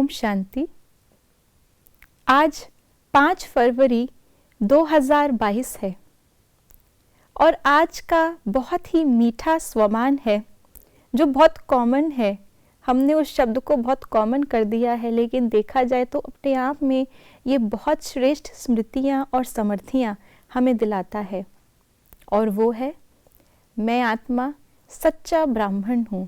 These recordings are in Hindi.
ओम शांति। आज 5 फरवरी 2022 है और आज का बहुत ही मीठा स्वमान है जो बहुत कॉमन है। हमने उस शब्द को बहुत कॉमन कर दिया है, लेकिन देखा जाए तो अपने आप में ये बहुत श्रेष्ठ स्मृतियाँ और समर्थियाँ हमें दिलाता है, और वो है मैं आत्मा सच्चा ब्राह्मण हूँ।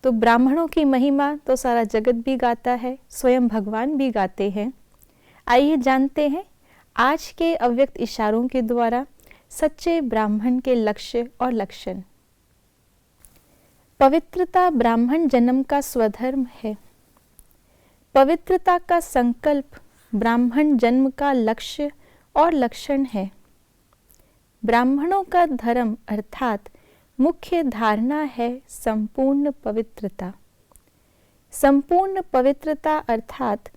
तो ब्राह्मणों की महिमा तो सारा जगत भी गाता है, स्वयं भगवान भी गाते हैं। आइए जानते हैं आज के अव्यक्त इशारों के द्वारा सच्चे ब्राह्मण के लक्ष्य और लक्षण। पवित्रता ब्राह्मण जन्म का स्वधर्म है। पवित्रता का संकल्प ब्राह्मण जन्म का लक्ष्य और लक्षण है। ब्राह्मणों का धर्म अर्थात मुख्य धारणा है संपूर्ण पवित्रता। संपूर्ण पवित्रता अर्थात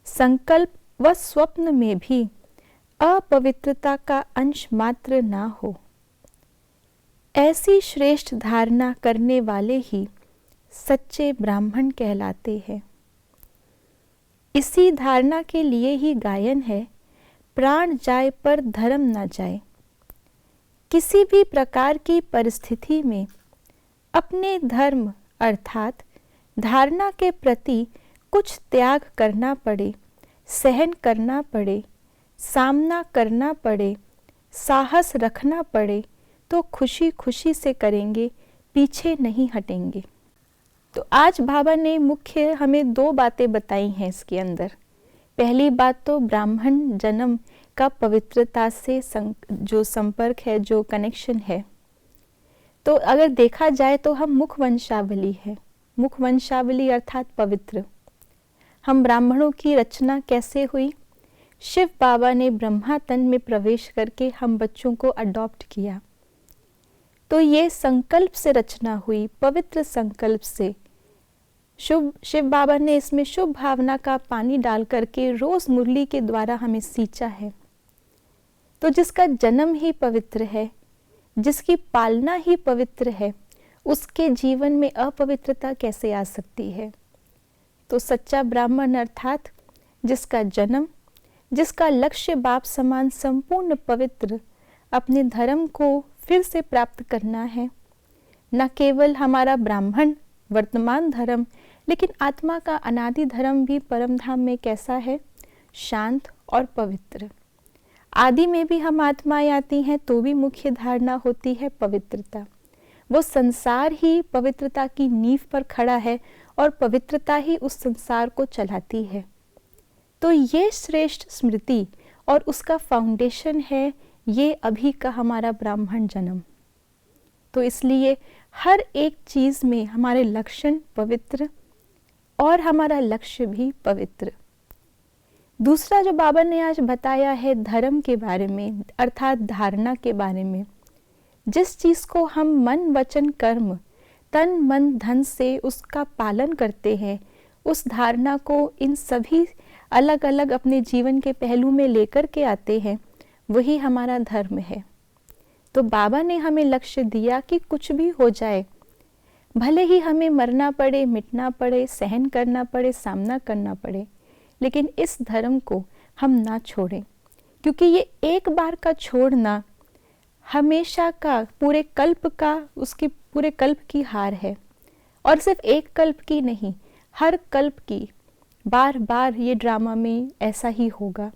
संकल्प व स्वप्न में भी अपवित्रता का अंश मात्र ना हो। ऐसी श्रेष्ठ धारणा करने वाले ही सच्चे ब्राह्मण कहलाते हैं। इसी धारणा के लिए ही गायन है, प्राण जाए पर धर्म ना जाए। किसी भी प्रकार की परिस्थिति में अपने धर्म अर्थात धारणा के प्रति कुछ त्याग करना पड़े, सहन करना पड़े, सामना करना पड़े, साहस रखना पड़े तो खुशी खुशी से करेंगे, पीछे नहीं हटेंगे। तो आज बाबा ने मुख्य हमें 2 बातें बताई हैं इसके अंदर। पहली बात तो ब्राह्मण जन्म का पवित्रता से जो संपर्क है, जो कनेक्शन है। तो अगर देखा जाए तो हम मुख वंशावली है। मुख वंशावली अर्थात पवित्र। हम ब्राह्मणों की रचना कैसे हुई? शिव बाबा ने ब्रह्मा तन में प्रवेश करके हम बच्चों को अडॉप्ट किया। तो ये संकल्प से रचना हुई, पवित्र संकल्प से। शिव बाबा ने इसमें शुभ भावना का पानी डाल करके रोज मुरली के द्वारा हमें सींचा है। तो जिसका जन्म ही पवित्र है, जिसकी पालना ही पवित्र है, उसके जीवन में अपवित्रता कैसे आ सकती है? तो सच्चा ब्राह्मण अर्थात जिसका जन्म, जिसका लक्ष्य बाप समान संपूर्ण पवित्र अपने धर्म को फिर से प्राप्त करना है। न केवल हमारा ब्राह्मण वर्तमान धर्म, लेकिन आत्मा का अनादि धर्म भी परम धाम में कैसा है? शांत और पवित्र। आदि में भी हम आत्माएं आती हैं तो भी मुख्य धारणा होती है पवित्रता। वो संसार ही पवित्रता की नींव पर खड़ा है और पवित्रता ही उस संसार को चलाती है। तो ये श्रेष्ठ स्मृति और उसका फाउंडेशन है ये अभी का हमारा ब्राह्मण जन्म। तो इसलिए हर एक चीज में हमारे लक्षण पवित्र और हमारा लक्ष्य भी पवित्र। दूसरा जो बाबा ने आज बताया है धर्म के बारे में अर्थात धारणा के बारे में। जिस चीज को हम मन वचन कर्म तन मन धन से उसका पालन करते हैं, उस धारणा को इन सभी अलग अलग अपने जीवन के पहलू में लेकर के आते हैं, वही हमारा धर्म है। तो बाबा ने हमें लक्ष्य दिया कि कुछ भी हो जाए, भले ही हमें मरना पड़े, मिटना पड़े, सहन करना पड़े, सामना करना पड़े, लेकिन इस धर्म को हम ना छोड़ें, क्योंकि ये एक बार का छोड़ना हमेशा का, पूरे कल्प का, उसकी पूरे कल्प की हार है। और सिर्फ एक कल्प की नहीं, हर कल्प की। बार बार ये ड्रामा में ऐसा ही होगा।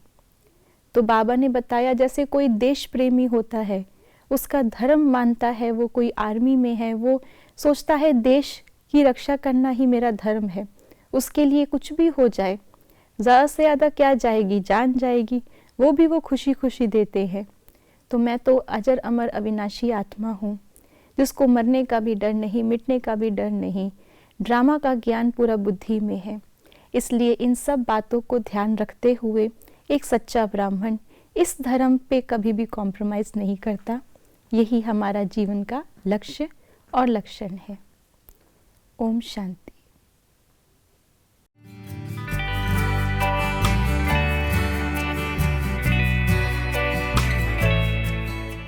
तो बाबा ने बताया जैसे कोई देश प्रेमी होता है, उसका धर्म मानता है, वो कोई आर्मी में है, वो सोचता है देश की रक्षा करना ही मेरा धर्म है, उसके लिए कुछ भी हो जाए, ज़्यादा से ज़्यादा क्या जाएगी, जान जाएगी, वो भी वो खुशी खुशी देते हैं। तो मैं तो अजर अमर अविनाशी आत्मा हूँ, जिसको मरने का भी डर नहीं, मिटने का भी डर नहीं। ड्रामा का ज्ञान पूरा बुद्धि में है। इसलिए इन सब बातों को ध्यान रखते हुए एक सच्चा ब्राह्मण इस धर्म पे कभी भी कॉम्प्रोमाइज़ नहीं करता। यही हमारा जीवन का लक्ष्य और लक्षण है। ओम शांति।